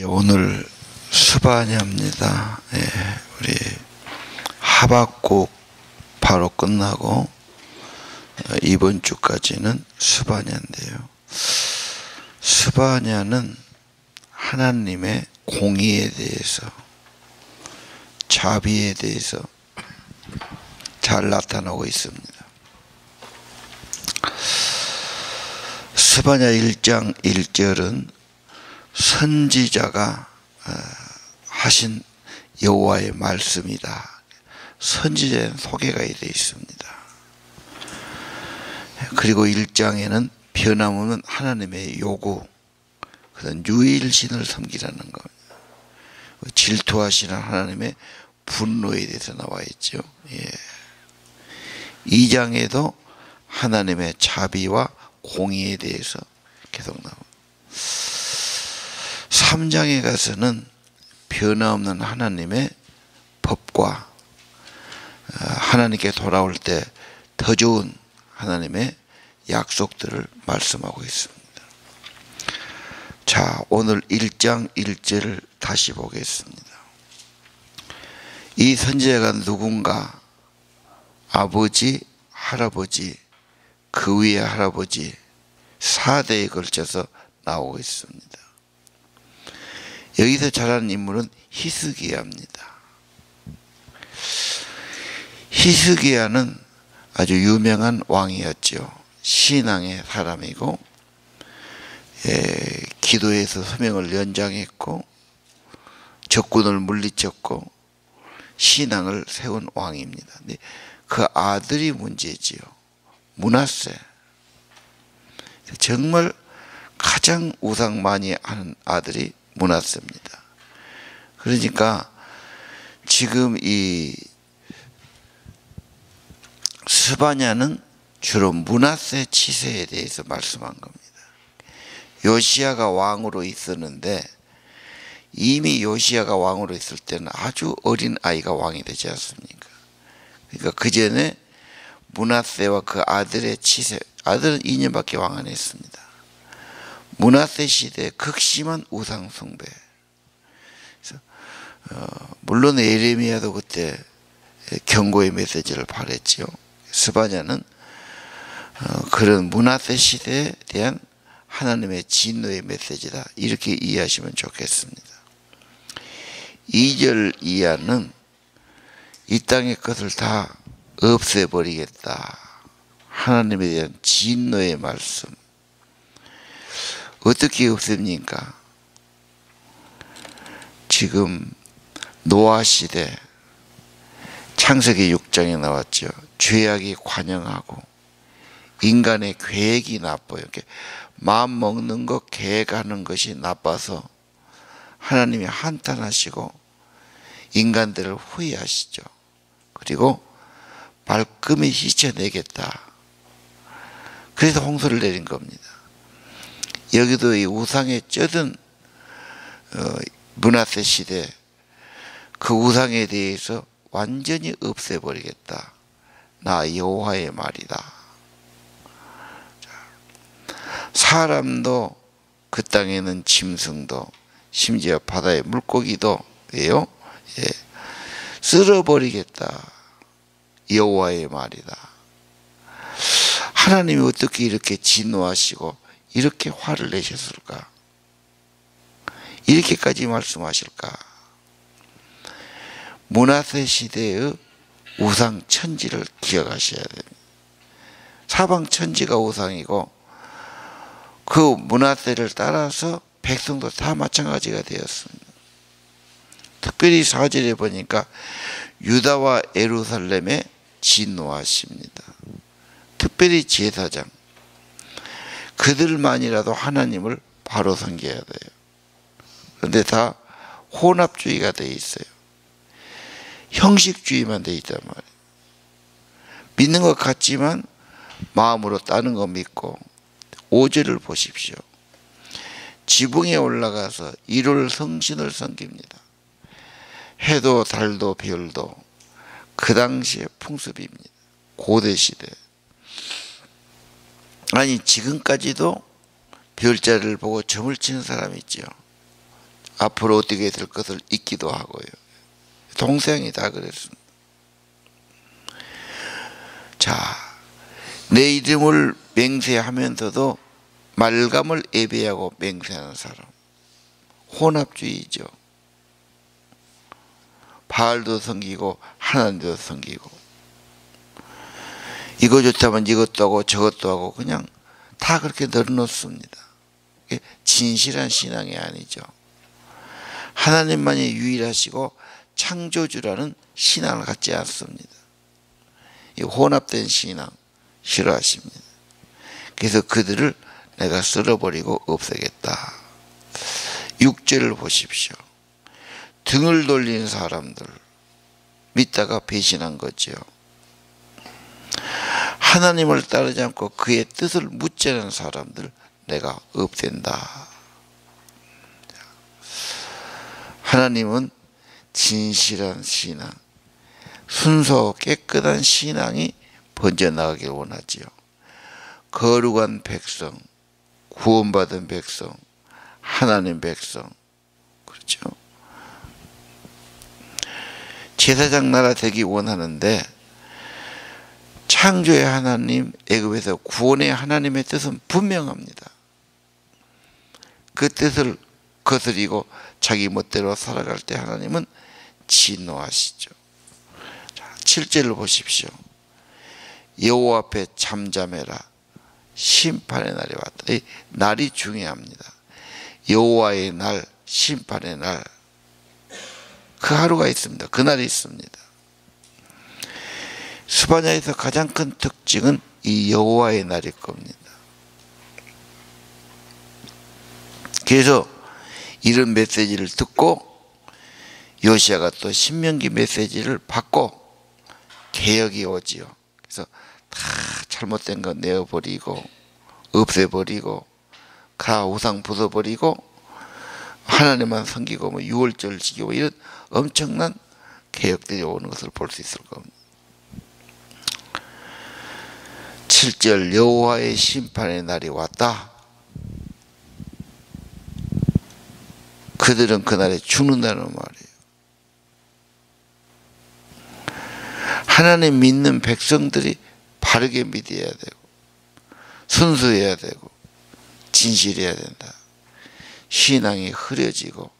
오늘 스바냐입니다. 우리 하박국 바로 끝나고 이번 주까지는 스바냐인데요. 스바냐는 하나님의 공의에 대해서, 자비에 대해서 잘 나타나고 있습니다. 스바냐 1장 1절은 선지자가 하신 여호와의 말씀이다. 선지자의 소개가 되어 있습니다. 그리고 1장에는 변함없는 하나님의 요구, 그다음 유일신을 섬기라는 겁니다. 질투하시는 하나님의 분노에 대해서 나와 있죠. 2장에도 하나님의 자비와 공의에 대해서 계속 나옵니다. 3장에 가서는 변함없는 하나님의 법과 하나님께 돌아올 때 더 좋은 하나님의 약속들을 말씀하고 있습니다. 자, 오늘 1장 1절을 다시 보겠습니다. 이 선지자가 누군가? 아버지, 할아버지, 그 위에 할아버지 4대에 걸쳐서 나오고 있습니다. 여기서 잘하는 인물은 히스기야입니다. 히스기야는 아주 유명한 왕이었죠. 신앙의 사람이고, 기도에서 소명을 연장했고, 적군을 물리쳤고, 신앙을 세운 왕입니다. 근데 그 아들이 문제지요. 므낫세. 정말 가장 우상 많이 하는 아들이 므낫세입니다. 그러니까 지금 이 스바냐는 주로 므낫세 치세에 대해서 말씀한 겁니다. 요시야가 왕으로 있었는데 이미 요시야가 왕으로 있을 때는 아주 어린 아이가 왕이 되지 않습니까? 그러니까 그 전에 므낫세와 그 아들의 치세, 아들은 2년밖에 왕 안 했습니다. 므낫세 시대에 극심한 우상 숭배. 물론 예레미야도 그때 경고의 메시지를 발했죠. 스바냐는 그런 므낫세 시대에 대한 하나님의 진노의 메시지다, 이렇게 이해하시면 좋겠습니다. 2절 이하는 이 땅의 것을 다 없애버리겠다, 하나님에 대한 진노의 말씀. 어떻게 없앱니까? 지금 노아 시대 창세기 6장에 나왔죠. 죄악이 관영하고 인간의 계획이 나빠요. 이렇게 마음 먹는 것, 계획하는 것이 나빠서 하나님이 한탄하시고 인간들을 후회하시죠. 그리고 말끔히 씻어내겠다. 그래서 홍수를 내린 겁니다. 여기도 이 우상에 쩌든 므낫세 시대, 그 우상에 대해서 완전히 없애버리겠다. 나 여호와의 말이다. 사람도, 그 땅에는 짐승도, 심지어 바다의 물고기도 쓸어버리겠다. 여호와의 말이다. 하나님이 어떻게 이렇게 진노하시고 이렇게 화를 내셨을까? 이렇게까지 말씀하실까? 므낫세 시대의 우상 천지를 기억하셔야 됩니다. 사방 천지가 우상이고 그 므낫세를 따라서 백성도 다 마찬가지가 되었습니다. 특별히 4절에 보니까 유다와 예루살렘에 진노하십니다. 특별히 제사장, 그들만이라도 하나님을 바로 섬겨야 돼요. 그런데 다 혼합주의가 되어 있어요. 형식주의만 되어 있단 말이에요. 믿는 것 같지만 마음으로 다른 거 믿고. 5절을 보십시오. 지붕에 올라가서 일월 성신을 섬깁니다. 해도 달도 별도 그 당시의 풍습입니다. 고대시대. 아니 지금까지도 별자리를 보고 점을 치는 사람이 있죠. 앞으로 어떻게 될 것을 잊기도 하고요. 동생이 다 그랬습니다. 자, 내 이름을 맹세하면서도 말감을 예배하고 맹세하는 사람, 혼합주의죠. 바알도 섬기고 하나님도 섬기고, 이거 좋다면 이것도 하고 저것도 하고 그냥 다 그렇게 늘어놓습니다. 진실한 신앙이 아니죠. 하나님만이 유일하시고 창조주라는 신앙을 갖지 않습니다. 이 혼합된 신앙 싫어하십니다. 그래서 그들을 내가 쓸어버리고 없애겠다. 6절을 보십시오. 등을 돌리는 사람들, 믿다가 배신한 거죠. 하나님을 따르지 않고 그의 뜻을 묻자는 사람들 내가 없앤다. 하나님은 진실한 신앙, 순수 깨끗한 신앙이 번져나가길 원하지요. 거룩한 백성, 구원받은 백성, 하나님 백성, 그렇죠. 제사장 나라 되기 원하는데 창조의 하나님, 애굽에서 구원의 하나님의 뜻은 분명합니다. 그 뜻을 거스리고 자기 멋대로 살아갈 때 하나님은 진노하시죠. 자, 7절을 보십시오. 여호와 앞에 잠잠해라. 심판의 날이 왔다. 이 날이 중요합니다. 여호와의 날, 심판의 날, 그 하루가 있습니다. 그날이 있습니다. 스바냐에서 가장 큰 특징은 이 여호와의 날일 겁니다. 그래서 이런 메시지를 듣고 요시야가 또 신명기 메시지를 받고 개혁이 오지요. 그래서 다 잘못된 거 내어버리고 없애버리고 다 우상 부숴버리고 하나님만 섬기고 뭐 유월절 지키고 이런 엄청난 개혁들이 오는 것을 볼 수 있을 겁니다. 7절 여호와의 심판의 날이 왔다. 그들은 그날에 죽는다는 말이에요. 하나님 믿는 백성들이 바르게 믿어야 되고 순수해야 되고 진실해야 된다. 신앙이 흐려지고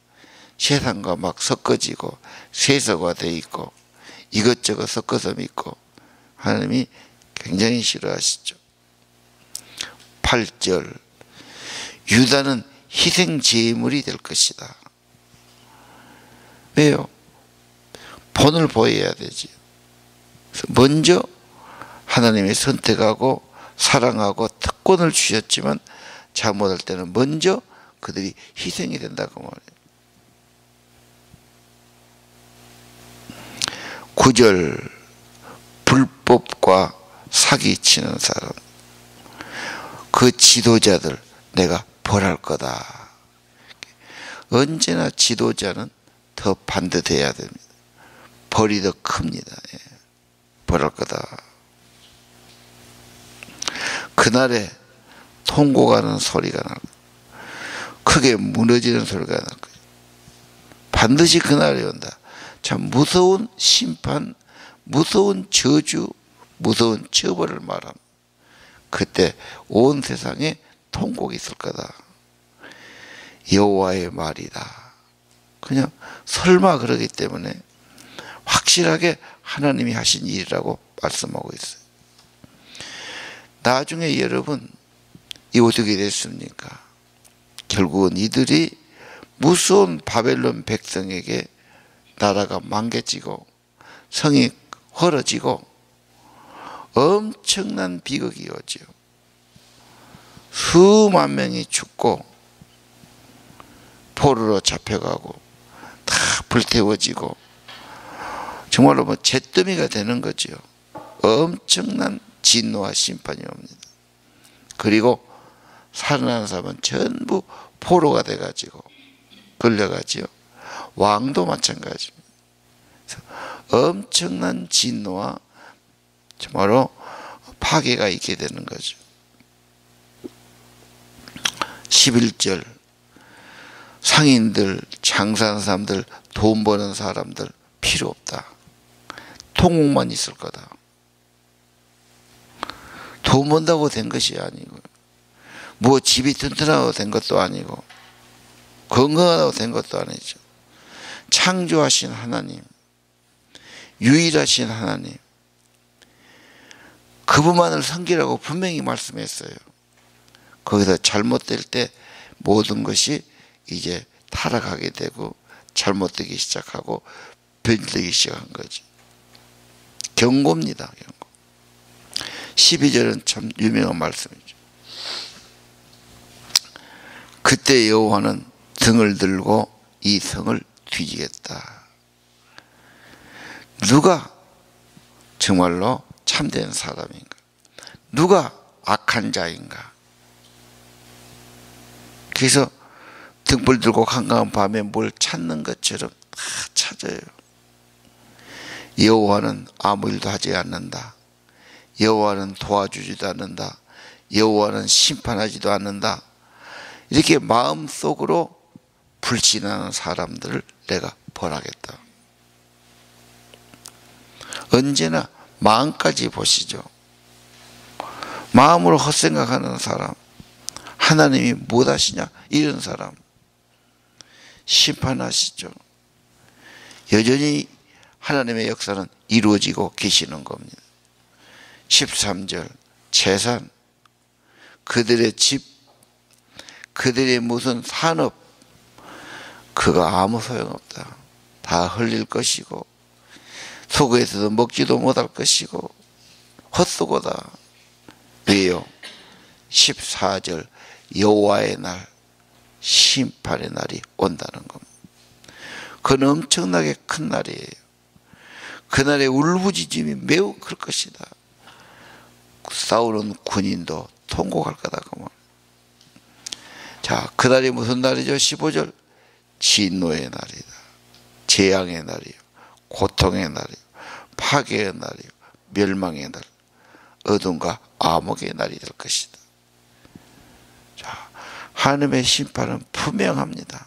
세상과 막 섞어지고 세서화되어 있고 이것저것 섞어서 믿고 하나님이 굉장히 싫어하시죠. 8절 유다는 희생 제물이 될 것이다. 왜요? 본을 보여야 되지. 먼저 하나님이 선택하고 사랑하고 특권을 주셨지만 잘못할 때는 먼저 그들이 희생이 된다고 말해요. 9절 불법과 사기치는 사람, 그 지도자들 내가 벌할 거다. 언제나 지도자는 더 반듯해야 됩니다. 벌이 더 큽니다. 예. 벌할 거다. 그날에 통곡하는 소리가 날 거예요. 크게 무너지는 소리가 날 거예요. 반드시 그날이 온다. 참 무서운 심판, 무서운 저주, 무서운 처벌을 말합니다. 그때 온 세상에 통곡이 있을 거다. 여호와의 말이다. 그냥 설마 그러기 때문에 확실하게 하나님이 하신 일이라고 말씀하고 있어요. 나중에 여러분 이 어떻게 됐습니까? 결국은 이들이 무서운 바벨론 백성에게 나라가 망개지고 성이 헐어지고 엄청난 비극이 오죠. 수만 명이 죽고 포로로 잡혀가고 다 불태워지고 정말로 뭐 잿더미가 되는 거죠. 엄청난 진노와 심판이 옵니다. 그리고 살아나는 사람은 전부 포로가 돼가지고 끌려가지요. 왕도 마찬가지입니다. 엄청난 진노와 정말로 파괴가 있게 되는 거죠. 11절 상인들, 장사하는 사람들, 돈 버는 사람들 필요 없다. 통곡만 있을 거다. 돈 번다고 된 것이 아니고, 뭐 집이 튼튼하다고 된 것도 아니고, 건강하다고 된 것도 아니죠. 창조하신 하나님, 유일하신 하나님, 그분만을 섬기라고 분명히 말씀했어요. 거기서 잘못될 때 모든 것이 이제 타락하게 되고 잘못되기 시작하고 변질되기 시작한 거죠. 경고입니다. 경고. 12절은 참 유명한 말씀이죠. 그때 여호와는 등을 들고 이 성을 뒤지겠다. 누가 정말로 참된 사람인가? 누가 악한 자인가? 그래서 등불 들고 한가한 밤에 뭘 찾는 것처럼 다 찾아요. 여호와는 아무 일도 하지 않는다. 여호와는 도와주지도 않는다. 여호와는 심판하지도 않는다. 이렇게 마음속으로 불신하는 사람들을 내가 벌하겠다. 언제나 마음까지 보시죠. 마음으로 헛생각하는 사람, 하나님이 못하시냐 이런 사람 심판하시죠. 여전히 하나님의 역사는 이루어지고 계시는 겁니다. 13절 재산, 그들의 집, 그들의 무슨 산업, 그거 아무 소용없다. 다 흘릴 것이고 속에서도 먹지도 못할 것이고 헛수고다. 왜요? 14절 여호와의 날, 심판의 날이 온다는 겁니다. 그건 엄청나게 큰 날이에요. 그날의 울부짖음이 매우 클 것이다. 싸우는 군인도 통곡할 거다. 그 말. 자, 그날이 무슨 날이죠? 15절 진노의 날이다. 재앙의 날이요, 고통의 날이요, 파괴의 날이요, 멸망의 날, 어둠과 암흑의 날이 될 것이다. 자, 하나님의 심판은 분명합니다.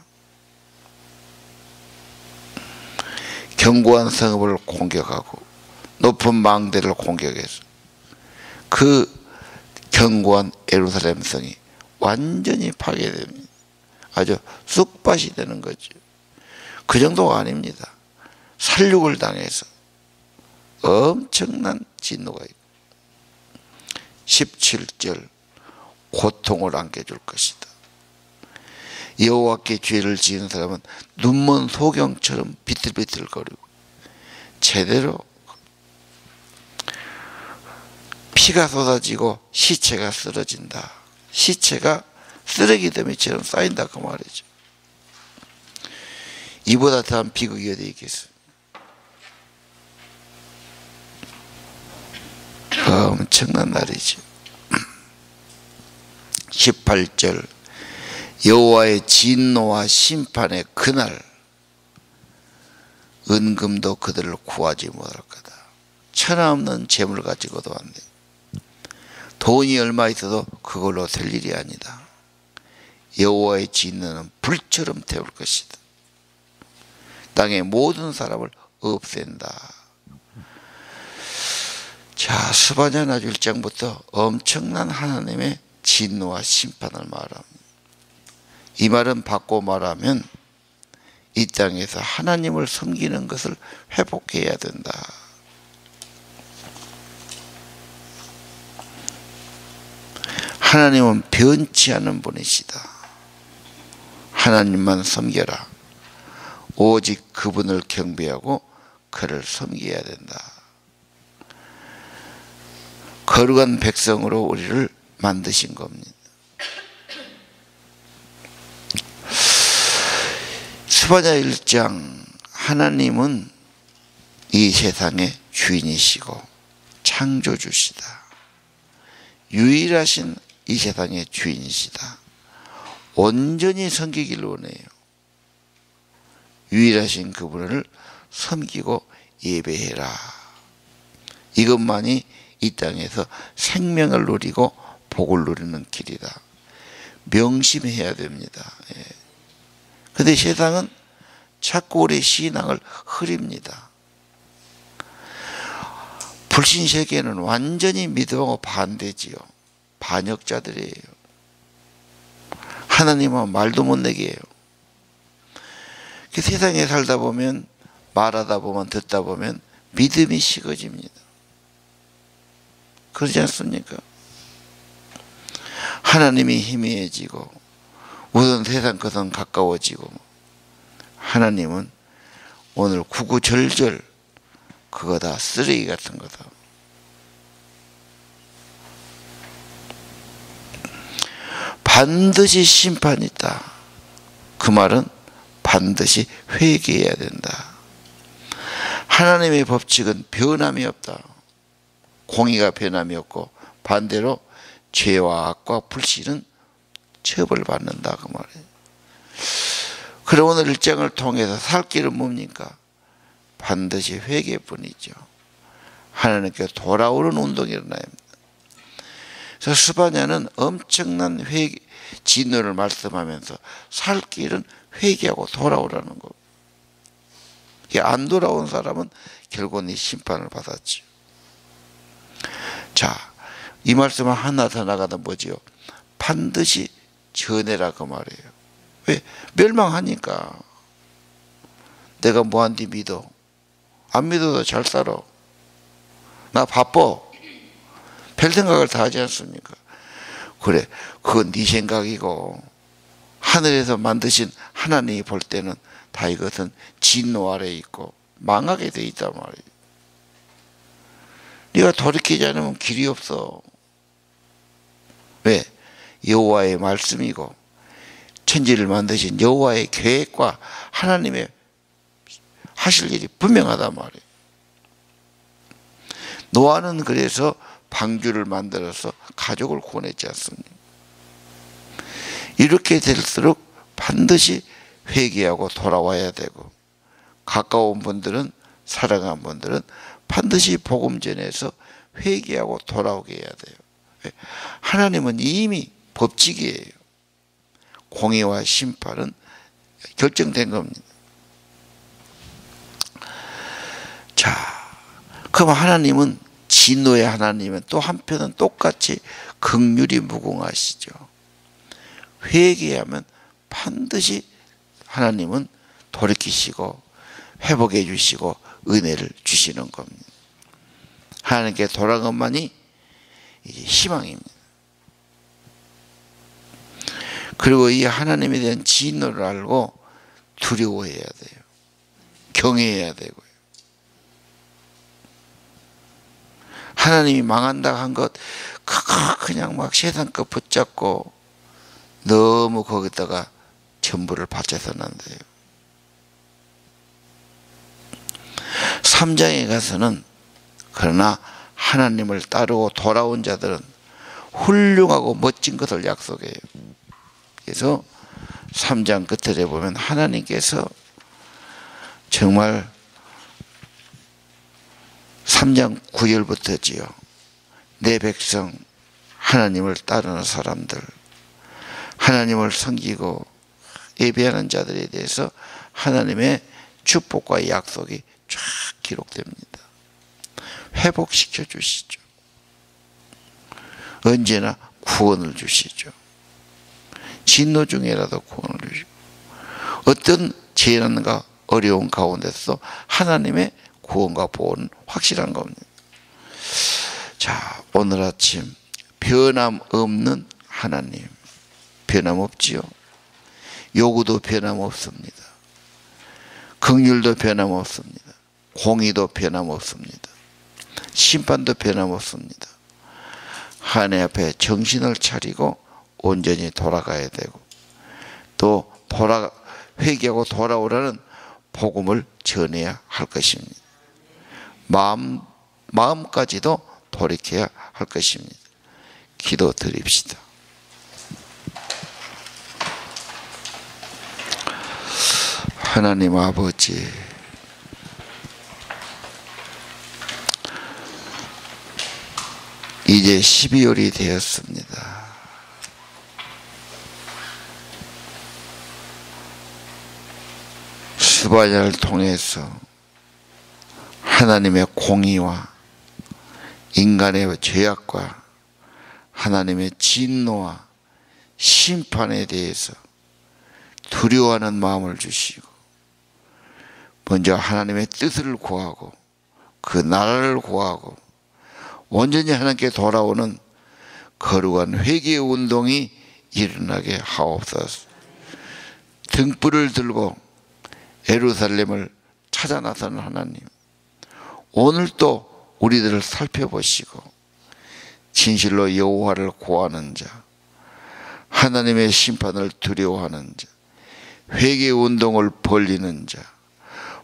견고한 성읍을 공격하고 높은 망대를 공격해서 그 견고한 예루살렘 성이 완전히 파괴됩니다. 아주 쑥밭이 되는 거죠. 그 정도가 아닙니다. 살육을 당해서 엄청난 진노가 있고 17절 고통을 안겨줄 것이다. 여호와께 죄를 지은 사람은 눈먼 소경처럼 비틀비틀거리고 제대로 피가 쏟아지고 시체가 쓰러진다. 시체가 쓰레기 더미처럼 쌓인다 그 말이죠. 이보다 더한 비극이 어디 있겠습니까? 엄청난 날이죠. 18절 여호와의 진노와 심판의 그날 은금도 그들을 구하지 못할 거다. 천하 없는 재물 가지고도 안 돼. 돈이 얼마 있어도 그걸로 될 일이 아니다. 여호와의 진노는 불처럼 태울 것이다. 땅의 모든 사람을 없앤다. 자, 스바냐 1장부터 엄청난 하나님의 진노와 심판을 말합니다. 이 말은 바꿔 말하면 이 땅에서 하나님을 섬기는 것을 회복해야 된다. 하나님은 변치 않는 분이시다. 하나님만 섬겨라. 오직 그분을 경배하고 그를 섬겨야 된다. 거룩한 백성으로 우리를 만드신 겁니다. 스바냐 1장 하나님은 이 세상의 주인이시고 창조주시다. 유일하신 이 세상의 주인이시다. 온전히 섬기기를 원해요. 유일하신 그분을 섬기고 예배해라. 이것만이 이 땅에서 생명을 누리고 복을 누리는 길이다. 명심해야 됩니다. 근데 세상은 자꾸 우리 신앙을 흐립니다. 불신 세계는 완전히 믿음하고 반대지요. 반역자들이에요. 하나님은 말도 못 내게 해요. 세상에 살다 보면, 말하다 보면, 듣다 보면 믿음이 식어집니다. 그러지 않습니까? 하나님이 희미해지고 우선 세상 것은 가까워지고, 하나님은 오늘 구구절절 그거 다 쓰레기 같은 거다. 반드시 심판이 있다. 그 말은 반드시 회개해야 된다. 하나님의 법칙은 변함이 없다. 공의가 변함이 없고 반대로 죄와 악과 불신은 처벌받는다, 그 말이에요. 그럼 오늘 일장을 통해서 살 길은 뭡니까? 반드시 회개뿐이죠. 하나님께 돌아오는 운동이 일어나야 합니다. 그래서 스바냐는 엄청난 진노를 말씀하면서 살 길은 회개하고 돌아오라는 거. 안 돌아온 사람은 결국은 이 심판을 받았죠. 자, 이 말씀은 하나 더 나가다 뭐지요? 반드시 전해라, 그 말이에요. 왜? 멸망하니까. 내가 뭐한디 믿어? 안 믿어도 잘 살아. 나 바빠. 별 생각을 다 하지 않습니까? 그래, 그건 네 생각이고 하늘에서 만드신 하나님이 볼 때는 다 이것은 진노 아래에 있고 망하게 돼 있단 말이에요. 네가 돌이키지 않으면 길이 없어. 왜? 여호와의 말씀이고 천지를 만드신 여호와의 계획과 하나님의 하실 일이 분명하단 말이에요. 노아는 그래서 방주를 만들어서 가족을 구원했지 않습니까? 이렇게 될수록 반드시 회개하고 돌아와야 되고, 가까운 분들은, 사랑한 분들은 반드시 복음 전해서 회개하고 돌아오게 해야 돼요. 하나님은 이미 법칙이에요. 공의와 심판은 결정된 겁니다. 자, 그럼 하나님은, 진노의 하나님은 또 한편은 똑같이 긍휼이 무궁하시죠. 회개하면 반드시 하나님은 돌이키시고 회복해 주시고 은혜를 주시는 겁니다. 하나님께 돌아간 것만이 이제 희망입니다. 그리고 이 하나님에 대한 진노를 알고 두려워해야 돼요. 경외해야 되고요. 하나님이 망한다 한 것 그냥 막 세상 것 붙잡고 너무 거기다가 전부를 바쳐서는 안 돼요. 3장에 가서는 그러나 하나님을 따르고 돌아온 자들은 훌륭하고 멋진 것을 약속해요. 그래서 3장 끝에 보면 하나님께서 정말 3장 9절부터지요. 내 백성 하나님을 따르는 사람들, 하나님을 섬기고 예배하는 자들에 대해서 하나님의 축복과 약속이 쫙 기록됩니다. 회복시켜 주시죠. 언제나 구원을 주시죠. 진노 중에라도 구원을 주시고, 어떤 재난과 어려운 가운데서 하나님의 구원과 보호는 확실한 겁니다. 자, 오늘 아침 변함없는 하나님, 변함없지요. 요구도 변함없습니다. 긍휼도 변함없습니다. 공의도 변함없습니다. 심판도 변함없습니다. 하나님 앞에 정신을 차리고 온전히 돌아가야 되고, 또 회개하고 돌아오라는 복음을 전해야 할 것입니다. 마음까지도 돌이켜야 할 것입니다. 기도 드립시다. 하나님 아버지, 이제 12월이 되었습니다. 스바냐를 통해서 하나님의 공의와 인간의 죄악과 하나님의 진노와 심판에 대해서 두려워하는 마음을 주시고, 먼저 하나님의 뜻을 구하고 그 나라를 구하고 온전히 하나님께 돌아오는 거룩한 회개의 운동이 일어나게 하옵소서. 등불을 들고 예루살렘을 찾아 나서는 하나님, 오늘 또 우리들을 살펴보시고 진실로 여호와를 구하는 자, 하나님의 심판을 두려워하는 자, 회개 운동을 벌리는 자,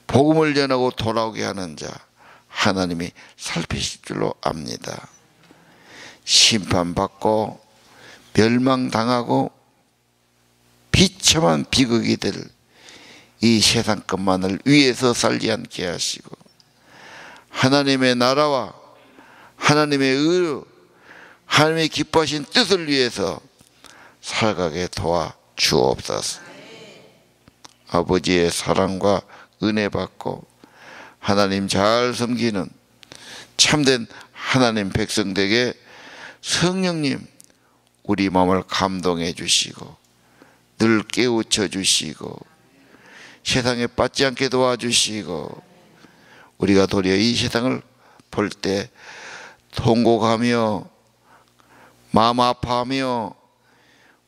복음을 전하고 돌아오게 하는 자, 하나님이 살피실 줄로 압니다. 심판받고 멸망당하고 비참한 비극이 될 이 세상 것만을 위해서 살지 않게 하시고, 하나님의 나라와 하나님의 의로 하나님의 기뻐하신 뜻을 위해서 살아가게 도와 주옵소서. 아버지의 사랑과 은혜 받고 하나님 잘 섬기는 참된 하나님 백성들에게 성령님 우리 마음을 감동해 주시고 늘 깨우쳐 주시고 세상에 빠지지 않게 도와주시고, 우리가 도리어 이 세상을 볼 때 통곡하며 마음 아파하며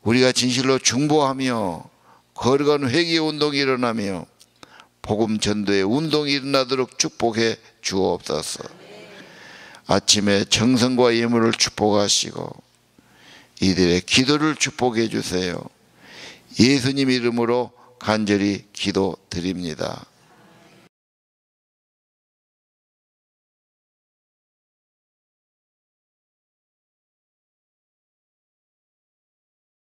우리가 진실로 중보하며 거룩한 회개 운동이 일어나며 복음 전도의 운동이 일어나도록 축복해 주옵소서. 아침에 정성과 예물을 축복하시고 이들의 기도를 축복해 주세요. 예수님 이름으로 간절히 기도드립니다.